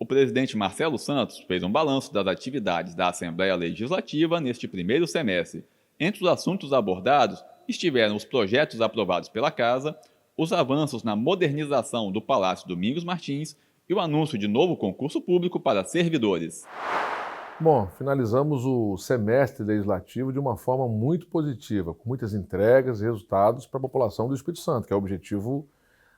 presidente Marcelo Santos fez um balanço das atividades da Assembleia Legislativa neste primeiro semestre. Entre os assuntos abordados estiveram os projetos aprovados pela Casa, os avanços na modernização do Palácio Domingos Martins e o anúncio de novo concurso público para servidores. Bom, finalizamos o semestre legislativo de uma forma muito positiva, com muitas entregas e resultados para a população do Espírito Santo, que é o objetivo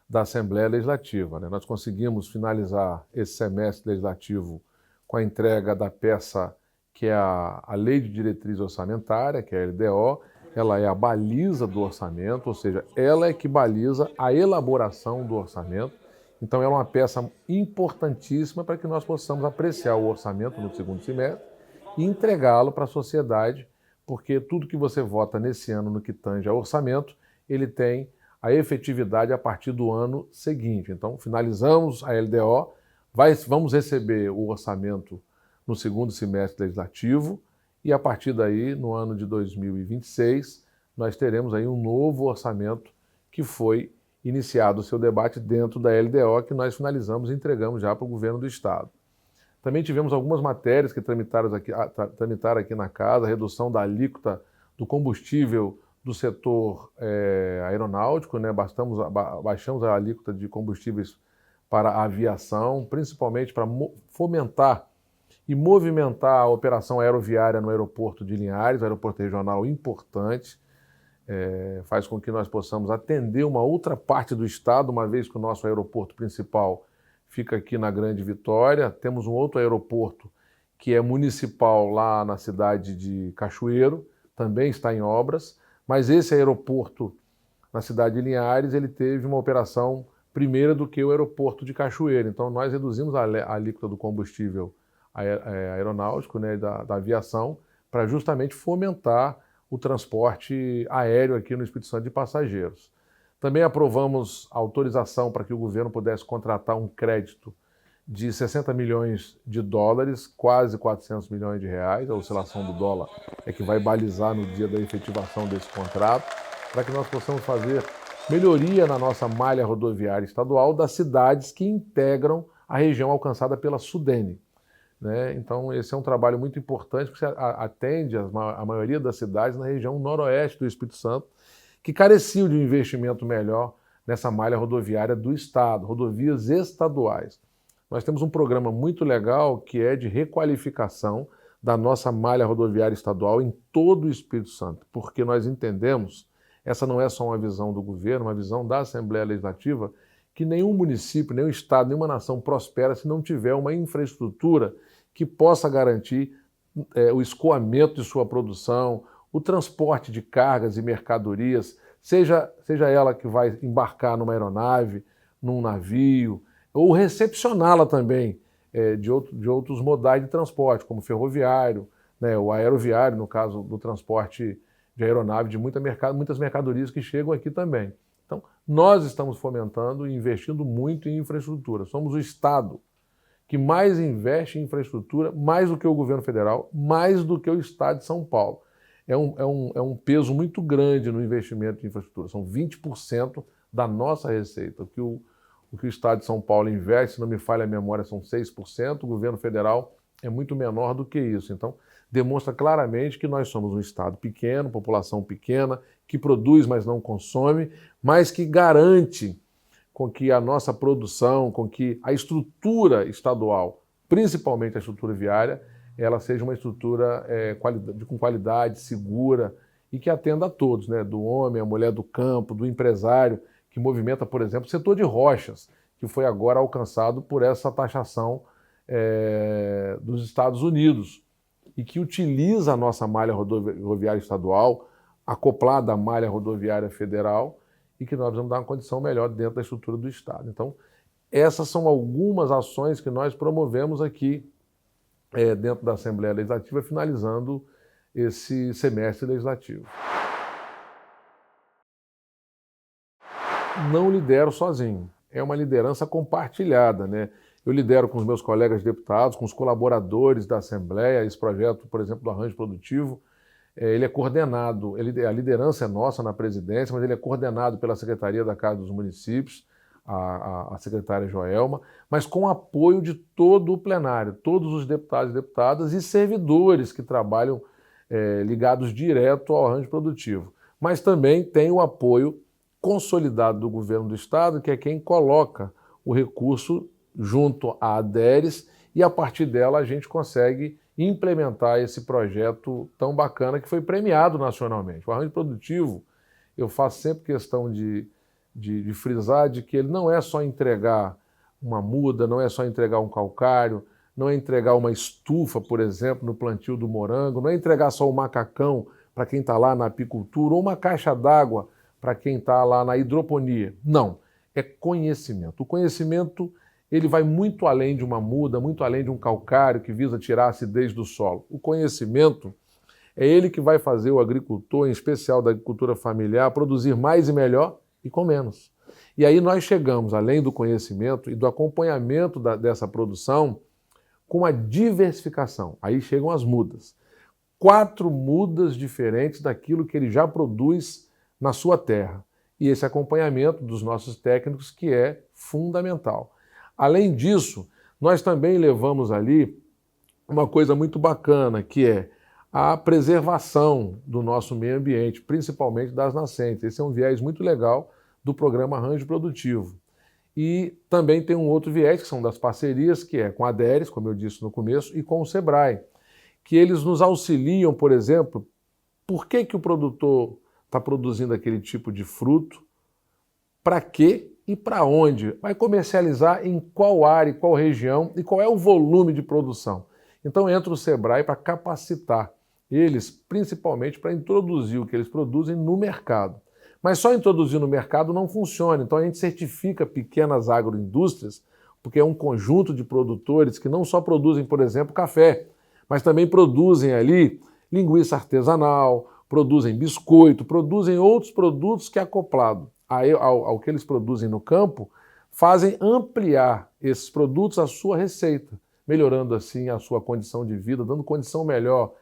da Assembleia Legislativa, né? Nós conseguimos finalizar esse semestre legislativo com a entrega da peça que é a Lei de Diretriz Orçamentária, que é a LDO. Ela é a baliza do orçamento, ou seja, ela é que baliza a elaboração do orçamento. Então, ela é uma peça importantíssima para que nós possamos apreciar o orçamento no segundo semestre e entregá-lo para a sociedade, porque tudo que você vota nesse ano no que tange ao orçamento, ele tem a efetividade a partir do ano seguinte. Então, finalizamos a LDO, vamos receber o orçamento no segundo semestre legislativo e, a partir daí, no ano de 2026, nós teremos aí um novo orçamento que foi iniciado o seu debate dentro da LDO, que nós finalizamos e entregamos já para o governo do Estado. Também tivemos algumas matérias que tramitaram aqui na Casa, a redução da alíquota do combustível do setor aeronáutico, né? Baixamos a alíquota de combustíveis para a aviação, principalmente para fomentar e movimentar a operação aeroviária no aeroporto de Linhares, aeroporto regional importante. Faz com que nós possamos atender uma outra parte do estado, uma vez que o nosso aeroporto principal fica aqui na Grande Vitória. Temos um outro aeroporto que é municipal lá na cidade de Cachoeiro, também está em obras, mas esse aeroporto na cidade de Linhares, ele teve uma operação primeira do que o aeroporto de Cachoeiro. Então nós reduzimos a alíquota do combustível aeronáutico, né, da aviação, para justamente fomentar o transporte aéreo aqui no Espírito Santo de passageiros. Também aprovamos a autorização para que o governo pudesse contratar um crédito de 60 milhões de dólares, quase 400 milhões de reais. A oscilação do dólar é que vai balizar no dia da efetivação desse contrato, para que nós possamos fazer melhoria na nossa malha rodoviária estadual das cidades que integram a região alcançada pela Sudene, né? Então, esse é um trabalho muito importante, porque atende a maioria das cidades na região noroeste do Espírito Santo, que careciam de um investimento melhor nessa malha rodoviária do Estado, rodovias estaduais. Nós temos um programa muito legal que é de requalificação da nossa malha rodoviária estadual em todo o Espírito Santo, porque nós entendemos, essa não é só uma visão do governo, uma visão da Assembleia Legislativa, que nenhum município, nenhum estado, nenhuma nação prospera se não tiver uma infraestrutura que possa garantir o escoamento de sua produção, o transporte de cargas e mercadorias, seja ela que vai embarcar numa aeronave, num navio, ou recepcioná-la também de outros modais de transporte, como ferroviário, né, o aeroviário, no caso do transporte de aeronave, de muitas mercadorias que chegam aqui também. Então, nós estamos fomentando e investindo muito em infraestrutura. Somos o Estado que mais investe em infraestrutura, mais do que o governo federal, mais do que o Estado de São Paulo. É um peso muito grande no investimento em infraestrutura. São 20% da nossa receita. O que o Estado de São Paulo investe, se não me falha a memória, são 6%. O governo federal é muito menor do que isso. Então, demonstra claramente que nós somos um Estado pequeno, população pequena, que produz, mas não consome, mas que garante com que a nossa produção, com que a estrutura estadual, principalmente a estrutura viária, ela seja uma estrutura com qualidade, segura e que atenda a todos, né? Do homem, a mulher do campo, do empresário, que movimenta, por exemplo, o setor de rochas, que foi agora alcançado por essa taxação dos Estados Unidos e que utiliza a nossa malha rodoviária estadual, acoplada à malha rodoviária federal, e que nós vamos dar uma condição melhor dentro da estrutura do Estado. Então, essas são algumas ações que nós promovemos aqui dentro da Assembleia Legislativa, finalizando esse semestre legislativo. Não lidero sozinho, é uma liderança compartilhada, né? Eu lidero com os meus colegas deputados, com os colaboradores da Assembleia. Esse projeto, por exemplo, do arranjo produtivo, ele é coordenado, a liderança é nossa na presidência, mas ele é coordenado pela Secretaria da Casa dos Municípios, a secretária Joelma, mas com o apoio de todo o plenário, todos os deputados e deputadas e servidores que trabalham ligados direto ao arranjo produtivo. Mas também tem o apoio consolidado do governo do Estado, que é quem coloca o recurso junto à ADERES, e a partir dela a gente consegue implementar esse projeto tão bacana que foi premiado nacionalmente. O arranjo produtivo, eu faço sempre questão de frisar de que ele não é só entregar uma muda, não é só entregar um calcário, não é entregar uma estufa, por exemplo, no plantio do morango, não é entregar só o macacão para quem está lá na apicultura ou uma caixa d'água para quem está lá na hidroponia. Não, é conhecimento. O conhecimento ele vai muito além de uma muda, muito além de um calcário que visa tirar a acidez do solo. O conhecimento é ele que vai fazer o agricultor, em especial da agricultura familiar, produzir mais e melhor e com menos. E aí nós chegamos, além do conhecimento e do acompanhamento dessa produção, com a diversificação. Aí chegam as mudas. 4 mudas diferentes daquilo que ele já produz na sua terra. E esse acompanhamento dos nossos técnicos que é fundamental. Além disso, nós também levamos ali uma coisa muito bacana, que é a preservação do nosso meio ambiente, principalmente das nascentes. Esse é um viés muito legal do programa Arranjo Produtivo. E também tem um outro viés, que são das parcerias, que é com a ADERES, como eu disse no começo, e com o SEBRAE, que eles nos auxiliam, por exemplo, por que o produtor está produzindo aquele tipo de fruto, para quê e para onde, vai comercializar em qual área, qual região e qual é o volume de produção. Então entra o SEBRAE para capacitar eles, principalmente para introduzir o que eles produzem no mercado. Mas só introduzir no mercado não funciona, então a gente certifica pequenas agroindústrias, porque é um conjunto de produtores que não só produzem, por exemplo, café, mas também produzem ali linguiça artesanal, produzem biscoito, produzem outros produtos que, acoplado ao que eles produzem no campo, fazem ampliar esses produtos à sua receita, melhorando assim a sua condição de vida, dando condição melhor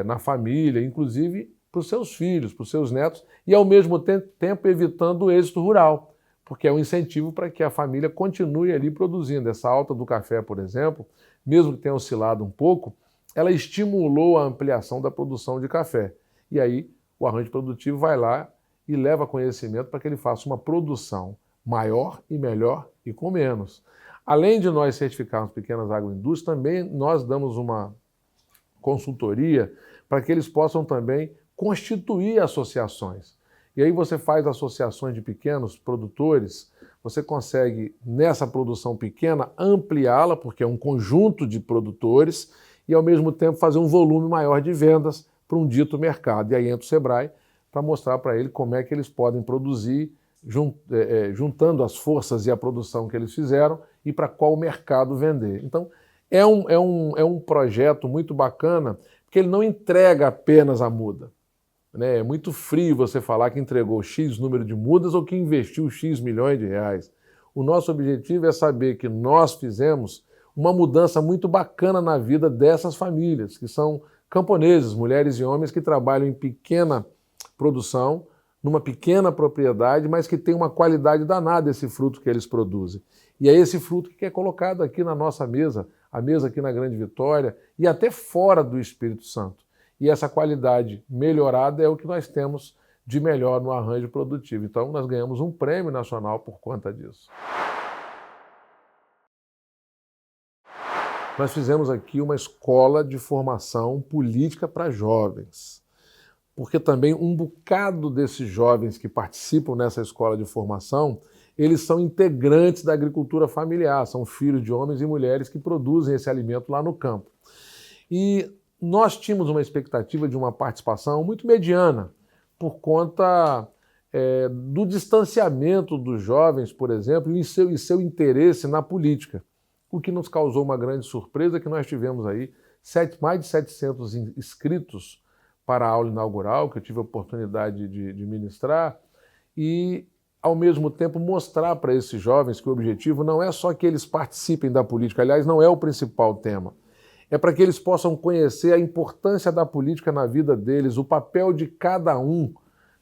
na família, inclusive para os seus filhos, para os seus netos, e ao mesmo tempo evitando o êxito rural, porque é um incentivo para que a família continue ali produzindo. Essa alta do café, por exemplo, mesmo que tenha oscilado um pouco, ela estimulou a ampliação da produção de café. E aí o arranjo produtivo vai lá e leva conhecimento para que ele faça uma produção maior e melhor e com menos. Além de nós certificarmos pequenas agroindústrias, também nós damos uma consultoria para que eles possam também constituir associações. E aí você faz associações de pequenos produtores, você consegue, nessa produção pequena, ampliá-la, porque é um conjunto de produtores, e ao mesmo tempo fazer um volume maior de vendas para um dito mercado. E aí entra o SEBRAE para mostrar para ele como é que eles podem produzir, juntando as forças e a produção que eles fizeram, e para qual mercado vender. Então, é um projeto muito bacana, porque ele não entrega apenas a muda. É muito frio você falar que entregou X número de mudas ou que investiu X milhões de reais. O nosso objetivo é saber que nós fizemos uma mudança muito bacana na vida dessas famílias, que são camponeses, mulheres e homens que trabalham em pequena produção, numa pequena propriedade, mas que tem uma qualidade danada esse fruto que eles produzem. E é esse fruto que é colocado aqui na nossa mesa, a mesa aqui na Grande Vitória e até fora do Espírito Santo. E essa qualidade melhorada é o que nós temos de melhor no arranjo produtivo. Então, nós ganhamos um prêmio nacional por conta disso. Nós fizemos aqui uma escola de formação política para jovens, porque também um bocado desses jovens que participam nessa escola de formação, eles são integrantes da agricultura familiar, são filhos de homens e mulheres que produzem esse alimento lá no campo. E nós tínhamos uma expectativa de uma participação muito mediana, por conta do distanciamento dos jovens, por exemplo, e seu interesse na política. O que nos causou uma grande surpresa é que nós tivemos aí mais de 700 inscritos para a aula inaugural, que eu tive a oportunidade de ministrar, e, ao mesmo tempo, mostrar para esses jovens que o objetivo não é só que eles participem da política, aliás, não é o principal tema, é para que eles possam conhecer a importância da política na vida deles, o papel de cada um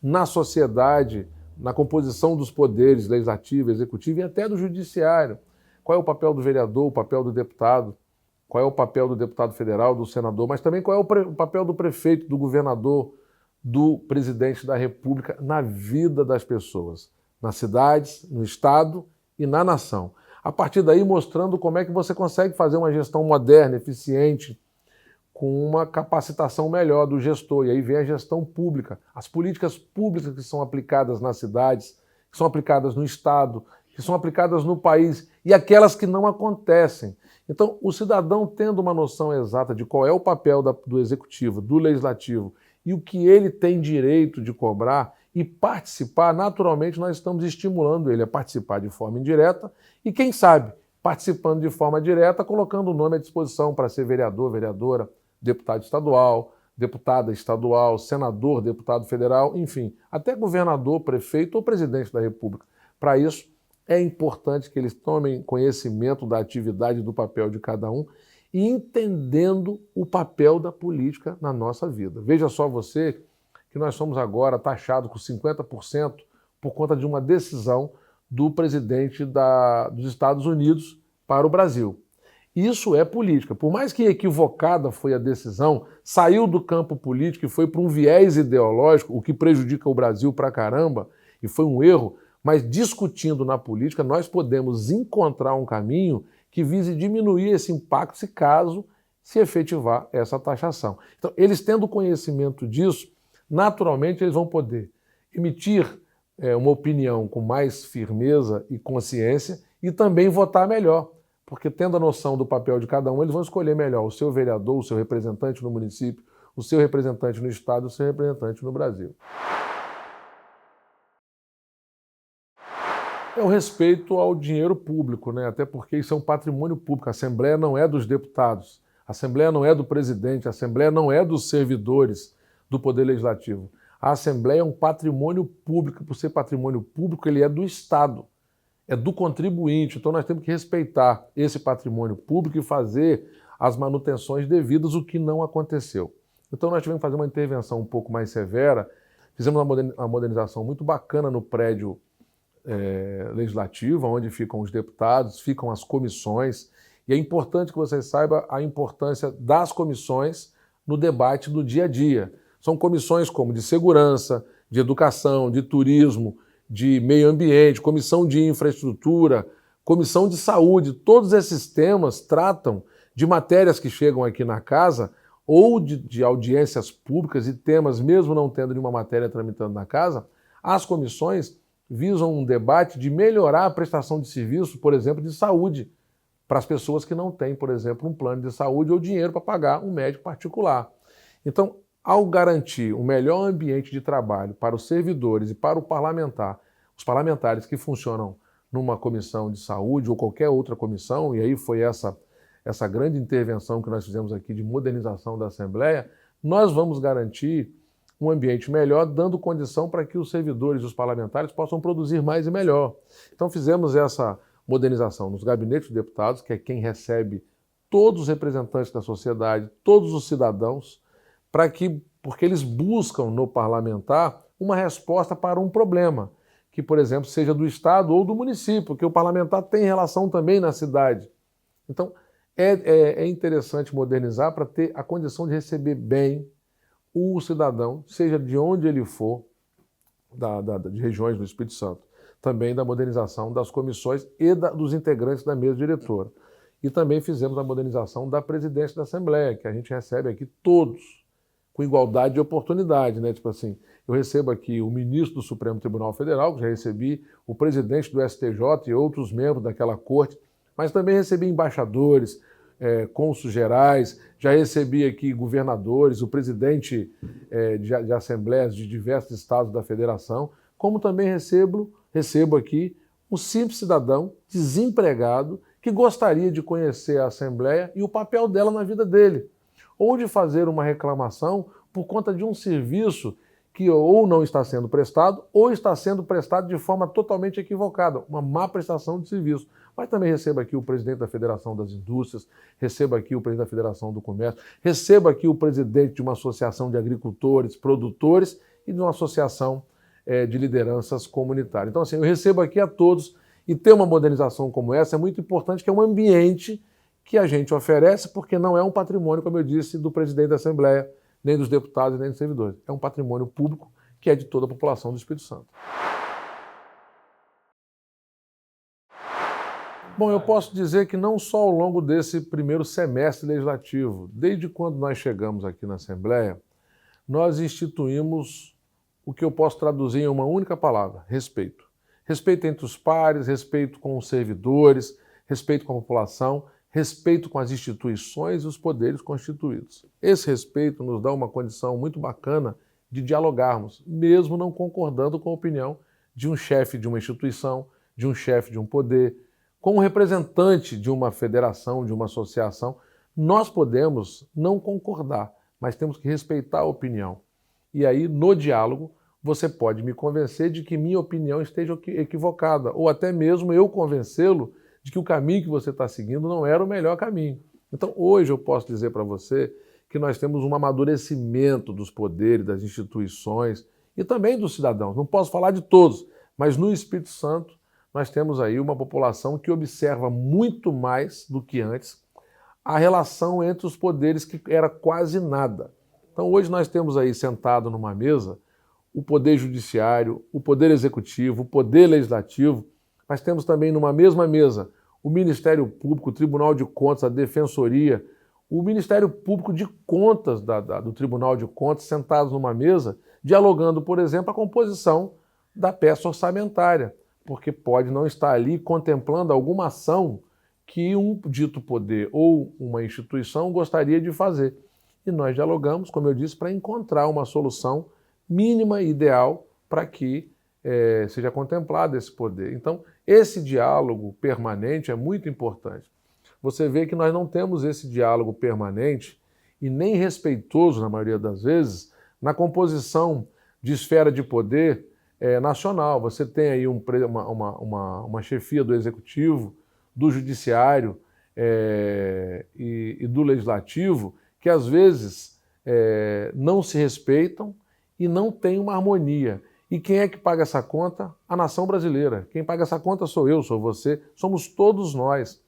na sociedade, na composição dos poderes legislativo, executivo e até do judiciário. Qual é o papel do vereador, o papel do deputado, qual é o papel do deputado federal, do senador, mas também qual é o papel do prefeito, do governador, do presidente da República na vida das pessoas, nas cidades, no estado e na nação. A partir daí, mostrando como é que você consegue fazer uma gestão moderna, eficiente, com uma capacitação melhor do gestor. E aí vem a gestão pública, as políticas públicas que são aplicadas nas cidades, que são aplicadas no estado, que são aplicadas no país e aquelas que não acontecem. Então, o cidadão tendo uma noção exata de qual é o papel do executivo, do legislativo e o que ele tem direito de cobrar e participar, naturalmente nós estamos estimulando ele a participar de forma indireta e, quem sabe, participando de forma direta, colocando o nome à disposição para ser vereador, vereadora, deputado estadual, deputada estadual, senador, deputado federal, enfim, até governador, prefeito ou presidente da República. Para isso, é importante que eles tomem conhecimento da atividade do papel de cada um e entendendo o papel da política na nossa vida. Veja só você que nós somos agora taxados com 50% por conta de uma decisão do presidente dos Estados Unidos para o Brasil. Isso é política. Por mais que equivocada foi a decisão, saiu do campo político e foi para um viés ideológico, o que prejudica o Brasil pra caramba, e foi um erro, mas discutindo na política, nós podemos encontrar um caminho que vise diminuir esse impacto se caso se efetivar essa taxação. Então, eles tendo conhecimento disso, naturalmente eles vão poder emitir uma opinião com mais firmeza e consciência e também votar melhor, porque tendo a noção do papel de cada um, eles vão escolher melhor o seu vereador, o seu representante no município, o seu representante no estado, o seu representante no Brasil. É o respeito ao dinheiro público, né? Até porque isso é um patrimônio público. A Assembleia não é dos deputados, a Assembleia não é do presidente, a Assembleia não é dos servidores do Poder Legislativo. A Assembleia é um patrimônio público. Por ser patrimônio público, ele é do Estado, é do contribuinte. Então nós temos que respeitar esse patrimônio público e fazer as manutenções devidas, o que não aconteceu. Então nós tivemos que fazer uma intervenção um pouco mais severa, fizemos uma modernização muito bacana no prédio legislativa, onde ficam os deputados, ficam as comissões, e é importante que você saiba a importância das comissões no debate do dia a dia. São comissões como de segurança, de educação, de turismo, de meio ambiente, comissão de infraestrutura, comissão de saúde. Todos esses temas tratam de matérias que chegam aqui na casa ou de audiências públicas e temas, mesmo não tendo nenhuma matéria tramitando na casa, as comissões visam um debate de melhorar a prestação de serviço, por exemplo, de saúde, para as pessoas que não têm, por exemplo, um plano de saúde ou dinheiro para pagar um médico particular. Então, ao garantir um melhor ambiente de trabalho para os servidores e para os parlamentares que funcionam numa comissão de saúde ou qualquer outra comissão, e aí foi essa grande intervenção que nós fizemos aqui de modernização da Assembleia, nós vamos garantir um ambiente melhor, dando condição para que os servidores e os parlamentares possam produzir mais e melhor. Então fizemos essa modernização nos gabinetes de deputados, que é quem recebe todos os representantes da sociedade, todos os cidadãos, porque eles buscam no parlamentar uma resposta para um problema, que, por exemplo, seja do Estado ou do município, porque o parlamentar tem relação também na cidade. Então, é interessante modernizar para ter a condição de receber bem o cidadão, seja de onde ele for, de regiões do Espírito Santo. Também da modernização das comissões e dos integrantes da mesa diretora. E também fizemos a modernização da presidência da Assembleia, que a gente recebe aqui todos, com igualdade de oportunidade, né? Tipo assim, eu recebo aqui o ministro do Supremo Tribunal Federal, que já recebi, o presidente do STJ e outros membros daquela corte, mas também recebi embaixadores, cônsules gerais, já recebi aqui governadores, o presidente de assembleias de diversos estados da federação, como também recebo aqui um simples cidadão desempregado que gostaria de conhecer a Assembleia e o papel dela na vida dele, ou de fazer uma reclamação por conta de um serviço que ou não está sendo prestado ou está sendo prestado de forma totalmente equivocada, uma má prestação de serviço. Mas também recebo aqui o presidente da Federação das Indústrias, recebo aqui o presidente da Federação do Comércio, recebo aqui o presidente de uma associação de agricultores, produtores e de uma associação de lideranças comunitárias. Então, assim, eu recebo aqui a todos e ter uma modernização como essa é muito importante, que é um ambiente que a gente oferece, porque não é um patrimônio, como eu disse, do presidente da Assembleia, nem dos deputados, nem dos servidores. É um patrimônio público que é de toda a população do Espírito Santo. Bom, eu posso dizer que não só ao longo desse primeiro semestre legislativo, desde quando nós chegamos aqui na Assembleia, nós instituímos o que eu posso traduzir em uma única palavra: respeito. Respeito entre os pares, respeito com os servidores, respeito com a população, respeito com as instituições e os poderes constituídos. Esse respeito nos dá uma condição muito bacana de dialogarmos, mesmo não concordando com a opinião de um chefe de uma instituição, de um chefe de um poder. Como representante de uma federação, de uma associação, nós podemos não concordar, mas temos que respeitar a opinião. E aí, no diálogo, você pode me convencer de que minha opinião esteja equivocada, ou até mesmo eu convencê-lo de que o caminho que você está seguindo não era o melhor caminho. Então, hoje eu posso dizer para você que nós temos um amadurecimento dos poderes, das instituições e também dos cidadãos. Não posso falar de todos, mas no Espírito Santo nós temos aí uma população que observa muito mais do que antes a relação entre os poderes, que era quase nada. Então hoje nós temos aí sentado numa mesa o Poder Judiciário, o Poder Executivo, o Poder Legislativo. Nós temos também numa mesma mesa o Ministério Público, o Tribunal de Contas, a Defensoria, o Ministério Público de Contas do Tribunal de Contas, sentados numa mesa, dialogando, por exemplo, a composição da peça orçamentária, porque pode não estar ali contemplando alguma ação que um dito poder ou uma instituição gostaria de fazer. E nós dialogamos, como eu disse, para encontrar uma solução mínima e ideal para que seja contemplado esse poder. Então, esse diálogo permanente é muito importante. Você vê que nós não temos esse diálogo permanente e nem respeitoso, na maioria das vezes, na composição de esfera de poder nacional. Você tem aí uma chefia do Executivo, do Judiciário e do Legislativo que às vezes não se respeitam e não tem uma harmonia. E quem é que paga essa conta? A nação brasileira. Quem paga essa conta sou eu, sou você, somos todos nós.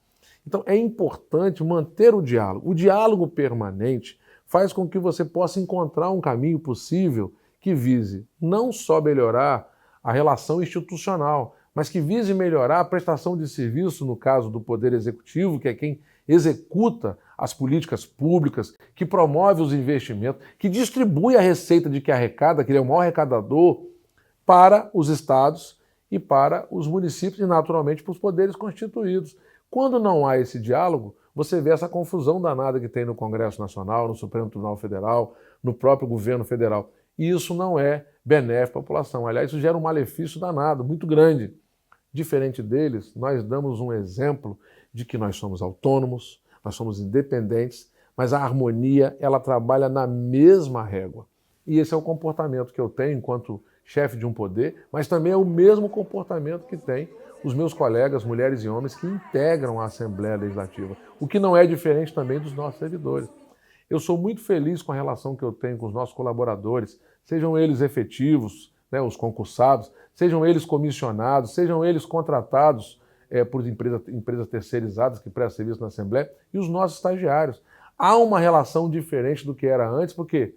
Então é importante manter o diálogo. O diálogo permanente faz com que você possa encontrar um caminho possível que vise não só melhorar a relação institucional, mas que vise melhorar a prestação de serviço, no caso do Poder Executivo, que é quem executa as políticas públicas, que promove os investimentos, que distribui a receita de que arrecada, que ele é o maior arrecadador, para os estados e para os municípios e, naturalmente, para os poderes constituídos. Quando não há esse diálogo, você vê essa confusão danada que tem no Congresso Nacional, no Supremo Tribunal Federal, no próprio governo federal. E isso não é benéfico para a população. Aliás, isso gera um malefício danado, muito grande. Diferente deles, nós damos um exemplo de que nós somos autônomos, nós somos independentes, mas a harmonia, ela trabalha na mesma régua. E esse é o comportamento que eu tenho enquanto chefe de um poder, mas também é o mesmo comportamento que tem os meus colegas, mulheres e homens, que integram a Assembleia Legislativa, o que não é diferente também dos nossos servidores. Eu sou muito feliz com a relação que eu tenho com os nossos colaboradores, sejam eles efetivos, né, os concursados, sejam eles comissionados, sejam eles contratados por empresas terceirizadas que prestam serviço na Assembleia, e os nossos estagiários. Há uma relação diferente do que era antes, porque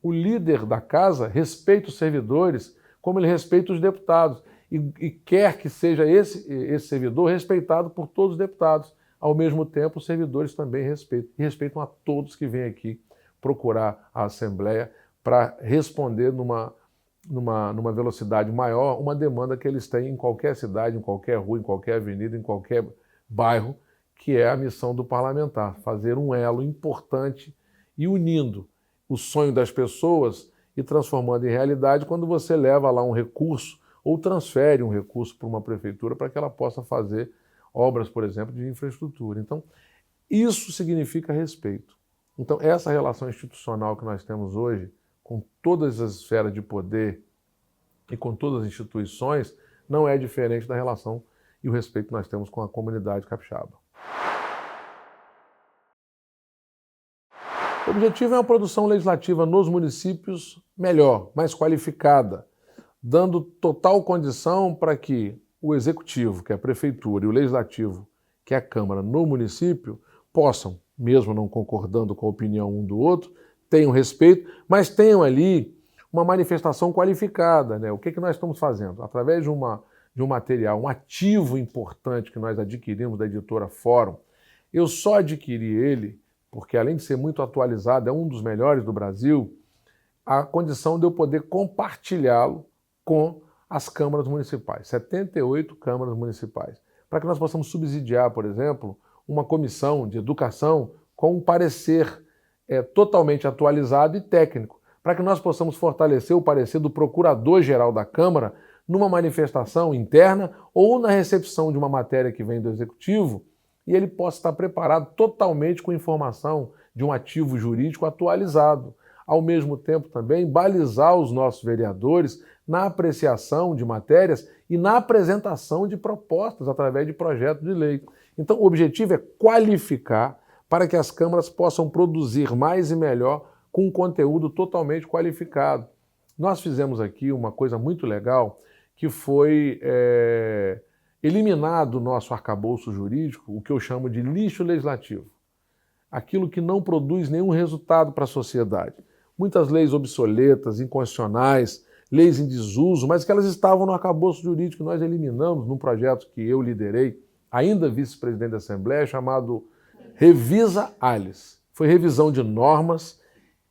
o líder da casa respeita os servidores como ele respeita os deputados e quer que seja esse servidor respeitado por todos os deputados. Ao mesmo tempo, os servidores também respeitam a todos que vêm aqui procurar a Assembleia para responder numa velocidade maior uma demanda que eles têm em qualquer cidade, em qualquer rua, em qualquer avenida, em qualquer bairro, que é a missão do parlamentar, fazer um elo importante e unindo o sonho das pessoas e transformando em realidade quando você leva lá um recurso ou transfere um recurso para uma prefeitura para que ela possa fazer obras, por exemplo, de infraestrutura. Então, isso significa respeito. Então, essa relação institucional que nós temos hoje, com todas as esferas de poder e com todas as instituições, não é diferente da relação e o respeito que nós temos com a comunidade capixaba. O objetivo é uma produção legislativa nos municípios melhor, mais qualificada, dando total condição para que o Executivo, que é a Prefeitura, e o Legislativo, que é a Câmara no município, possam, mesmo não concordando com a opinião um do outro, tenham respeito, mas tenham ali uma manifestação qualificada, né? O que nós estamos fazendo? Através de um material, um ativo importante que nós adquirimos da editora Fórum, eu só adquiri ele porque, além de ser muito atualizado, é um dos melhores do Brasil, a condição de eu poder compartilhá-lo com as câmaras municipais, 78 câmaras municipais, para que nós possamos subsidiar, por exemplo, uma comissão de educação com um parecer totalmente atualizado e técnico, para que nós possamos fortalecer o parecer do Procurador-Geral da Câmara numa manifestação interna ou na recepção de uma matéria que vem do Executivo, e ele possa estar preparado totalmente com informação de um ativo jurídico atualizado. Ao mesmo tempo também balizar os nossos vereadores na apreciação de matérias e na apresentação de propostas através de projetos de lei. Então o objetivo é qualificar para que as câmaras possam produzir mais e melhor com um conteúdo totalmente qualificado. Nós fizemos aqui uma coisa muito legal, que foi eliminar do nosso arcabouço jurídico o que eu chamo de lixo legislativo. Aquilo que não produz nenhum resultado para a sociedade. Muitas leis obsoletas, inconstitucionais, leis em desuso, mas que elas estavam no arcabouço jurídico. Nós eliminamos num projeto que eu liderei, ainda vice-presidente da Assembleia, chamado Revisa ALIS. Foi revisão de normas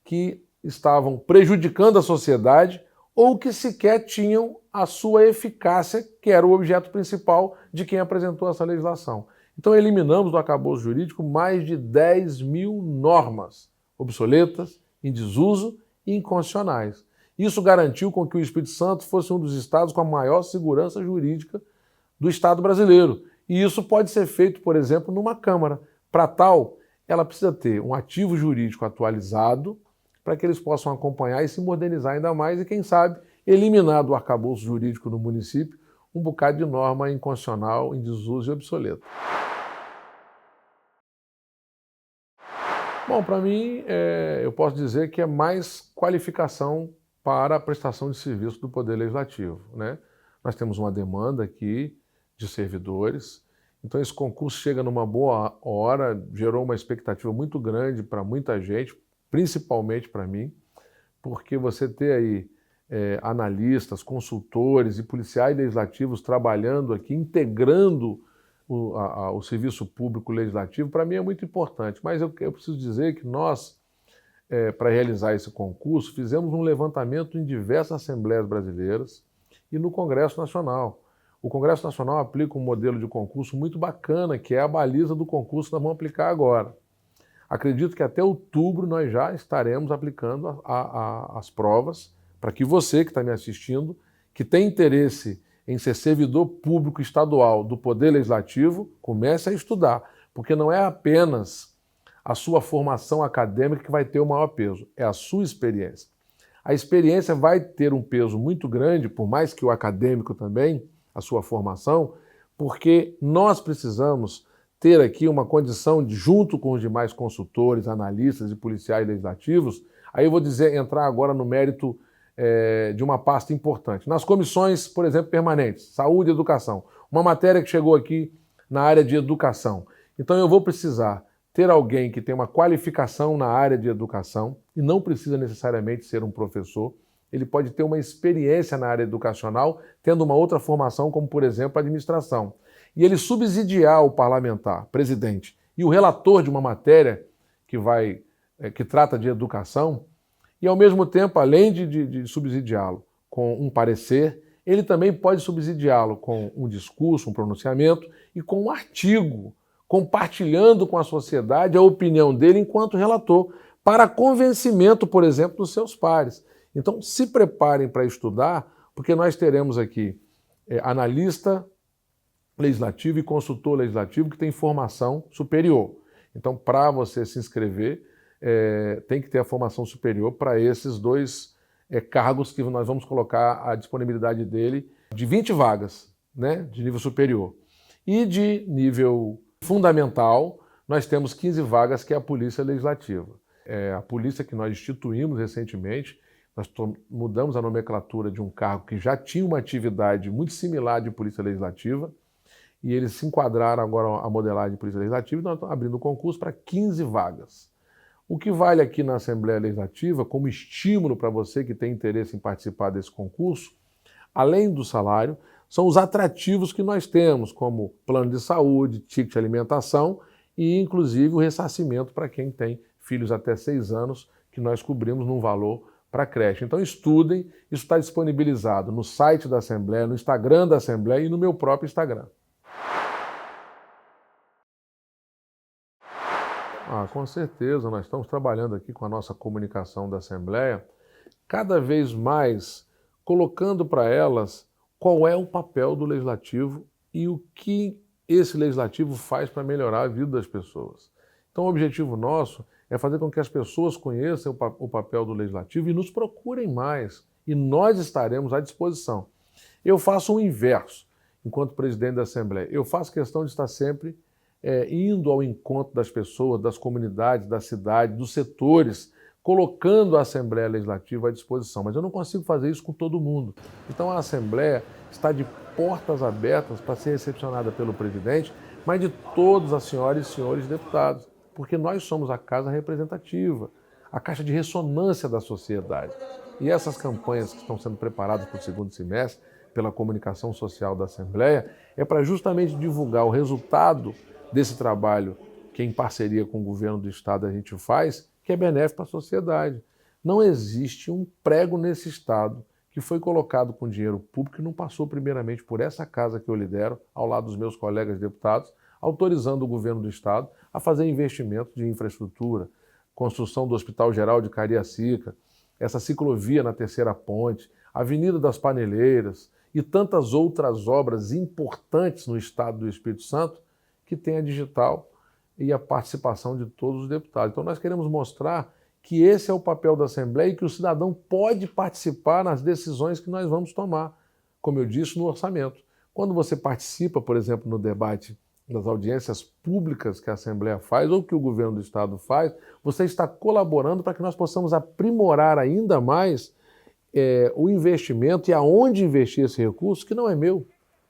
que estavam prejudicando a sociedade ou que sequer tinham a sua eficácia, que era o objeto principal de quem apresentou essa legislação. Então eliminamos do arcabouço jurídico mais de 10 mil normas obsoletas, em desuso e inconstitucionais. Isso garantiu com que o Espírito Santo fosse um dos estados com a maior segurança jurídica do Estado brasileiro. E isso pode ser feito, por exemplo, numa Câmara. Para tal, ela precisa ter um ativo jurídico atualizado para que eles possam acompanhar e se modernizar ainda mais e, quem sabe, eliminar do arcabouço jurídico no município um bocado de norma inconstitucional, em desuso e obsoleta. Bom, para mim, eu posso dizer que é mais qualificação para a prestação de serviço do Poder Legislativo, né? Nós temos uma demanda aqui de servidores, então esse concurso chega numa boa hora, gerou uma expectativa muito grande para muita gente, principalmente para mim, porque você ter aí analistas, consultores e policiais legislativos trabalhando aqui, integrando o serviço público legislativo, para mim é muito importante. Mas eu preciso dizer que nós, para realizar esse concurso, fizemos um levantamento em diversas assembleias brasileiras e no Congresso Nacional. O Congresso Nacional aplica um modelo de concurso muito bacana, que é a baliza do concurso que nós vamos aplicar agora. Acredito que até outubro nós já estaremos aplicando as provas para que você que está me assistindo, que tem interesse em ser servidor público estadual do Poder Legislativo, comece a estudar, porque não é apenas a sua formação acadêmica que vai ter o maior peso, é a sua experiência. A experiência vai ter um peso muito grande, por mais que o acadêmico também, a sua formação, porque nós precisamos ter aqui uma condição de, junto com os demais consultores, analistas e policiais legislativos, aí eu vou entrar agora no mérito de uma pasta importante. Nas comissões, por exemplo, permanentes, saúde e educação, uma matéria que chegou aqui na área de educação. Então eu vou precisar ter alguém que tem uma qualificação na área de educação, e não precisa necessariamente ser um professor, ele pode ter uma experiência na área educacional, tendo uma outra formação, como por exemplo a administração. E ele subsidiar o parlamentar, presidente, e o relator de uma matéria que trata de educação, e ao mesmo tempo, além de subsidiá-lo com um parecer, ele também pode subsidiá-lo com um discurso, um pronunciamento e com um artigo, compartilhando com a sociedade a opinião dele enquanto relator, para convencimento, por exemplo, dos seus pares. Então, se preparem para estudar, porque nós teremos aqui analista legislativo e consultor legislativo que tem formação superior. Então, para você se inscrever, tem que ter a formação superior para esses dois cargos que nós vamos colocar a disponibilidade dele de 20 vagas, né, de nível superior. E de nível fundamental, nós temos 15 vagas, que é a Polícia Legislativa. A polícia que nós instituímos recentemente, Nós mudamos a nomenclatura de um cargo que já tinha uma atividade muito similar de Polícia Legislativa, e eles se enquadraram agora a modelagem de Polícia Legislativa, e nós estamos abrindo o concurso para 15 vagas. O que vale aqui na Assembleia Legislativa, como estímulo para você que tem interesse em participar desse concurso, além do salário, são os atrativos que nós temos, como plano de saúde, ticket de alimentação e, inclusive, o ressarcimento para quem tem filhos até 6 anos, que nós cobrimos num valor para creche. Então estudem, isso está disponibilizado no site da Assembleia, no Instagram da Assembleia e no meu próprio Instagram. Com certeza, nós estamos trabalhando aqui com a nossa comunicação da Assembleia, cada vez mais colocando para elas qual é o papel do Legislativo e o que esse Legislativo faz para melhorar a vida das pessoas. Então o objetivo nosso é fazer com que as pessoas conheçam o papel do Legislativo e nos procurem mais, e nós estaremos à disposição. Eu faço o inverso, enquanto presidente da Assembleia. Eu faço questão de estar sempre indo ao encontro das pessoas, das comunidades, da cidade, dos setores, colocando a Assembleia Legislativa à disposição. Mas eu não consigo fazer isso com todo mundo. Então a Assembleia está de portas abertas para ser recepcionada pelo presidente, mas de todas as senhoras e senhores deputados, porque nós somos a casa representativa, a caixa de ressonância da sociedade. E essas campanhas que estão sendo preparadas para o segundo semestre, pela comunicação social da Assembleia, é para justamente divulgar o resultado desse trabalho que em parceria com o governo do Estado a gente faz, que é benéfico para a sociedade. Não existe um prego nesse Estado que foi colocado com dinheiro público e não passou primeiramente por essa casa que eu lidero, ao lado dos meus colegas deputados, autorizando o governo do Estado a fazer investimentos de infraestrutura, construção do Hospital Geral de Cariacica, essa ciclovia na Terceira Ponte, Avenida das Paneleiras e tantas outras obras importantes no Estado do Espírito Santo que tem a digital e a participação de todos os deputados. Então nós queremos mostrar que esse é o papel da Assembleia e que o cidadão pode participar nas decisões que nós vamos tomar, como eu disse, no orçamento. Quando você participa, por exemplo, no debate das audiências públicas que a Assembleia faz ou que o governo do Estado faz, você está colaborando para que nós possamos aprimorar ainda mais o investimento e aonde investir esse recurso, que não é meu,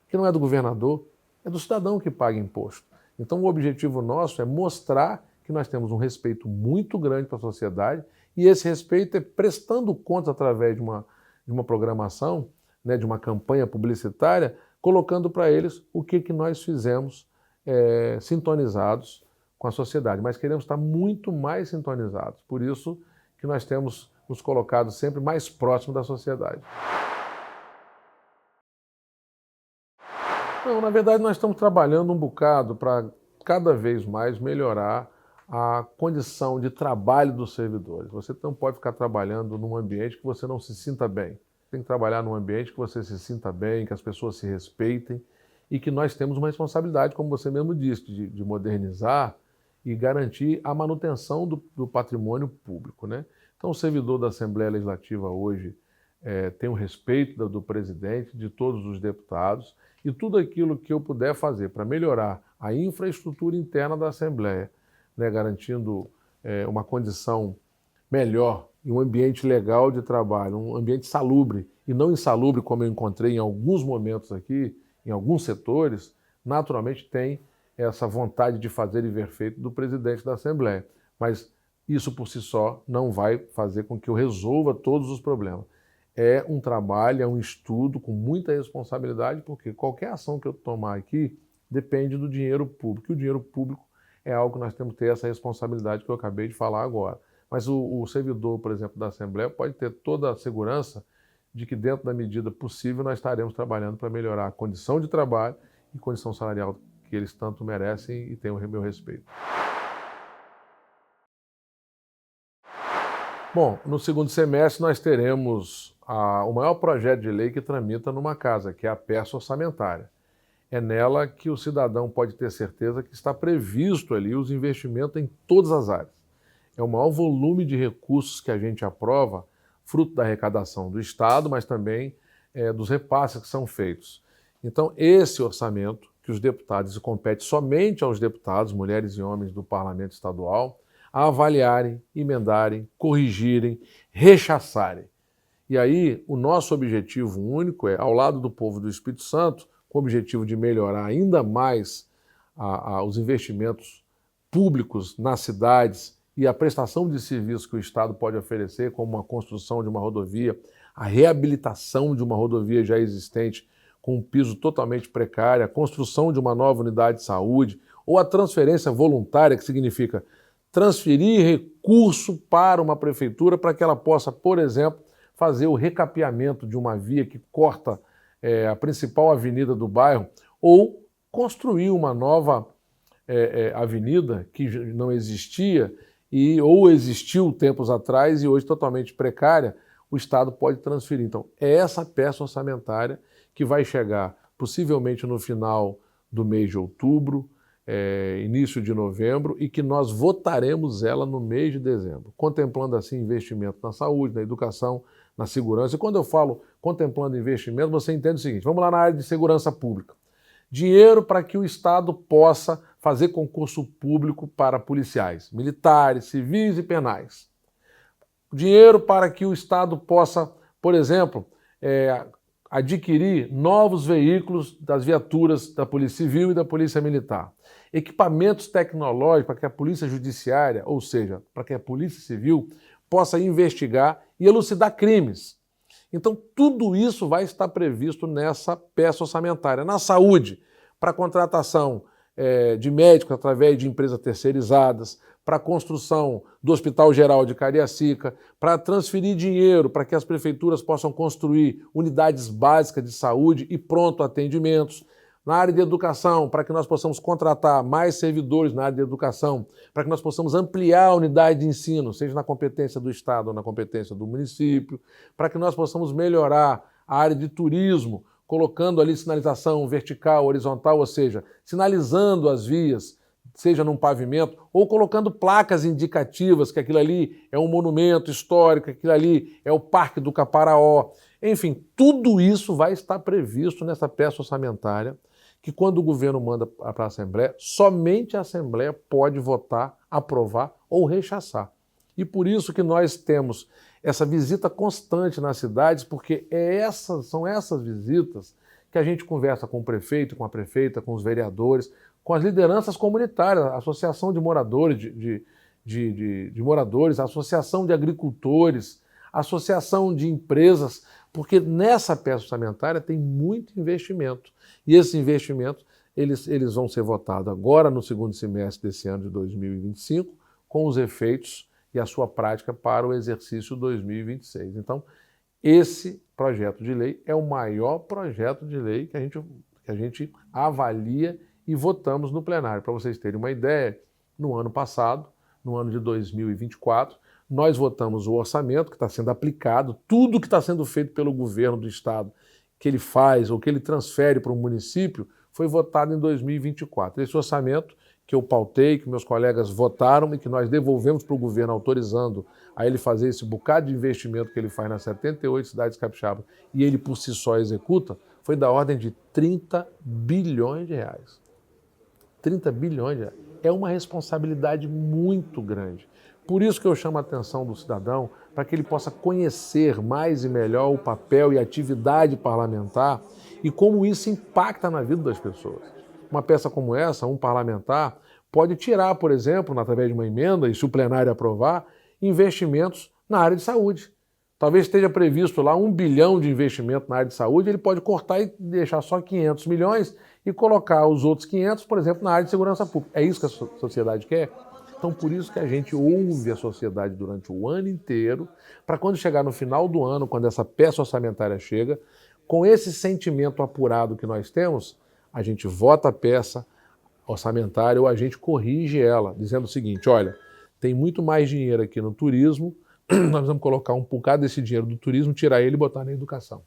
que não é do governador, é do cidadão que paga imposto. Então o objetivo nosso é mostrar que nós temos um respeito muito grande para a sociedade e esse respeito é prestando contas através de uma programação, de uma campanha publicitária, colocando para eles o que nós fizemos sintonizados com a sociedade. Mas queremos estar muito mais sintonizados, por isso que nós temos nos colocado sempre mais próximo da sociedade. Não, na verdade nós estamos trabalhando um bocado para cada vez mais melhorar a condição de trabalho dos servidores. Você não pode ficar trabalhando num ambiente que você não se sinta bem. Tem que trabalhar num ambiente que você se sinta bem, que as pessoas se respeitem e que nós temos uma responsabilidade, como você mesmo disse, de modernizar e garantir a manutenção do patrimônio público, né? Então o servidor da Assembleia Legislativa hoje tem o respeito do presidente, de todos os deputados, e tudo aquilo que eu puder fazer para melhorar a infraestrutura interna da Assembleia, garantindo uma condição melhor e um ambiente legal de trabalho, um ambiente salubre e não insalubre, como eu encontrei em alguns momentos aqui, em alguns setores, naturalmente tem essa vontade de fazer e ver feito do presidente da Assembleia. Mas isso por si só não vai fazer com que eu resolva todos os problemas. É um trabalho, é um estudo com muita responsabilidade, porque qualquer ação que eu tomar aqui depende do dinheiro público. E o dinheiro público é algo que nós temos que ter essa responsabilidade que eu acabei de falar agora. Mas o servidor, por exemplo, da Assembleia pode ter toda a segurança de que dentro da medida possível nós estaremos trabalhando para melhorar a condição de trabalho e condição salarial que eles tanto merecem e têm o meu respeito. Bom, no segundo semestre nós teremos o maior projeto de lei que tramita numa casa, que é a peça orçamentária. É nela que o cidadão pode ter certeza que está previsto ali os investimentos em todas as áreas. É o maior volume de recursos que a gente aprova, fruto da arrecadação do Estado, mas também dos repasses que são feitos. Então, esse orçamento, que os deputados, e compete somente aos deputados, mulheres e homens do Parlamento Estadual, a avaliarem, emendarem, corrigirem, rechaçarem. E aí o nosso objetivo único é, ao lado do povo do Espírito Santo, com o objetivo de melhorar ainda mais os investimentos públicos nas cidades e a prestação de serviços que o Estado pode oferecer, como a construção de uma rodovia, a reabilitação de uma rodovia já existente com um piso totalmente precário, a construção de uma nova unidade de saúde, ou a transferência voluntária, que significa transferir recurso para uma prefeitura para que ela possa, por exemplo, fazer o recapeamento de uma via que corta a principal avenida do bairro, ou construir uma nova avenida que não existia ou existiu tempos atrás e hoje totalmente precária, o Estado pode transferir. Então, é essa peça orçamentária que vai chegar possivelmente no final do mês de outubro, início de novembro, e que nós votaremos ela no mês de dezembro, contemplando assim investimento na saúde, na educação, na segurança. E quando eu falo contemplando investimento, você entende o seguinte: vamos lá na área de segurança pública. Dinheiro para que o Estado possa fazer concurso público para policiais, militares, civis e penais. Dinheiro para que o Estado possa, por exemplo, adquirir novos veículos das viaturas da Polícia Civil e da Polícia Militar. Equipamentos tecnológicos para que a Polícia Judiciária, ou seja, para que a Polícia Civil, possa investigar e elucidar crimes. Então, tudo isso vai estar previsto nessa peça orçamentária. Na saúde, para a contratação de médicos através de empresas terceirizadas, para a construção do Hospital Geral de Cariacica, para transferir dinheiro para que as prefeituras possam construir unidades básicas de saúde e pronto atendimentos. Na área de educação, para que nós possamos contratar mais servidores na área de educação, para que nós possamos ampliar a unidade de ensino, seja na competência do Estado ou na competência do município, para que nós possamos melhorar a área de turismo, colocando ali sinalização vertical, horizontal, ou seja, sinalizando as vias, seja num pavimento, ou colocando placas indicativas que aquilo ali é um monumento histórico, que aquilo ali é o Parque do Caparaó. Enfim, tudo isso vai estar previsto nessa peça orçamentária, que quando o governo manda para a Assembleia, somente a Assembleia pode votar, aprovar ou rechaçar. E por isso que nós temos essa visita constante nas cidades, porque são essas visitas que a gente conversa com o prefeito, com a prefeita, com os vereadores, com as lideranças comunitárias, a associação de moradores, de moradores, a associação de agricultores, a associação de empresas, porque nessa peça orçamentária tem muito investimento. E esses investimentos eles vão ser votados agora no segundo semestre desse ano de 2025, com os efeitos e a sua prática para o exercício 2026. Então, esse projeto de lei é o maior projeto de lei que a gente avalia e votamos no plenário. Para vocês terem uma ideia, no ano passado, no ano de 2024, nós votamos o orçamento que está sendo aplicado, tudo que está sendo feito pelo governo do Estado, que ele faz ou que ele transfere para o município, foi votado em 2024. Esse orçamento que eu pautei, que meus colegas votaram e que nós devolvemos para o governo autorizando a ele fazer esse bocado de investimento que ele faz nas 78 cidades capixabas e ele por si só executa, foi da ordem de 30 bilhões de reais. 30 bilhões de reais. É uma responsabilidade muito grande. Por isso que eu chamo a atenção do cidadão, para que ele possa conhecer mais e melhor o papel e a atividade parlamentar e como isso impacta na vida das pessoas. Uma peça como essa, um parlamentar, pode tirar, por exemplo, através de uma emenda, e se o plenário aprovar, investimentos na área de saúde. Talvez esteja previsto lá 1 bilhão de investimento na área de saúde, ele pode cortar e deixar só 500 milhões e colocar os outros 500, por exemplo, na área de segurança pública. É isso que a sociedade quer? Então, por isso que a gente ouve a sociedade durante o ano inteiro, para quando chegar no final do ano, quando essa peça orçamentária chega, com esse sentimento apurado que nós temos, a gente vota a peça orçamentária ou a gente corrige ela, dizendo o seguinte: olha, tem muito mais dinheiro aqui no turismo, nós vamos colocar um bocado desse dinheiro do turismo, tirar ele e botar na educação.